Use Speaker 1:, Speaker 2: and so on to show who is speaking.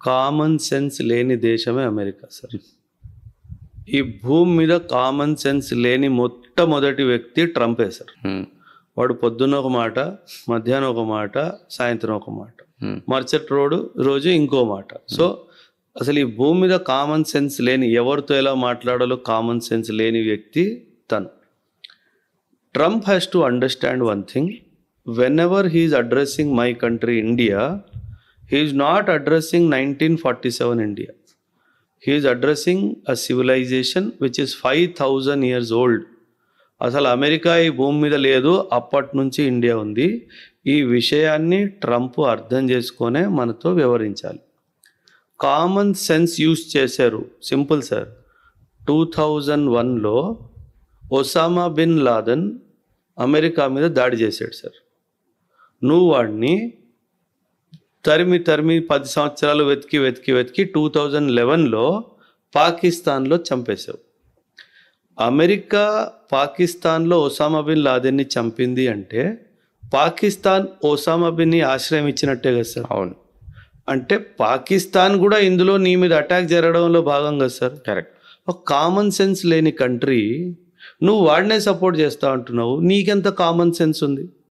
Speaker 1: Common sense లేని దేశమే America sir. ఈ భూమి మీద కామన్ సెన్స్ లేని మొట్టమొదటి వ్యక్తి ట్రంపే సార్. వాడు పొద్దున్న ఒక మాట, మధ్యాహ్నం ఒక మాట, సాయంత్రం ఒక మాట, మరుసటి రోజు ఇంకో మాట. సో అసలు ఈ భూమి మీద కామన్ సెన్స్ లేని, ఎవరితో ఎలా మాట్లాడాలో కామన్ సెన్స్ లేని వ్యక్తి తను. Trump has to understand one thing. Whenever he is addressing my country, India, he is not addressing 1947 India. He is addressing a civilization which is 5,000 years old. అసలు America ఈ భూమి మీద లేదు, అప్పటి నుంచి ఇండియా ఉంది. ఈ విషయాన్ని ట్రంప్ అర్థం చేసుకొనే మనతో వ్యవహరించాలి. కామన్ సెన్స్ యూస్ చేశారు. Simple sir. 2001లో ఒసామా బిన్ లాదెన్ అమెరికా మీద దాడి చేశాడు సార్. నువ్వు వాడిని తరిమి 10 సంవత్సరాలు వెతికి 2011లో పాకిస్తాన్లో చంపేశావు. అమెరికా పాకిస్తాన్లో ఒసామా బిన్ లాదెన్ని చంపింది అంటే పాకిస్తాన్ ఒసామా బిన్ని ఆశ్రయం ఇచ్చినట్టే కదా సార్.
Speaker 2: అవును.
Speaker 1: అంటే పాకిస్తాన్ కూడా ఇందులో నీ మీద అటాక్ జరగడంలో భాగం కదా సార్.
Speaker 2: కరెక్ట్.
Speaker 1: ఒక కామన్ సెన్స్ లేని కంట్రీ నువ్వు వాడినే సపోర్ట్ చేస్తా అంటున్నావు. నీకెంత కామన్ సెన్స్ ఉంది?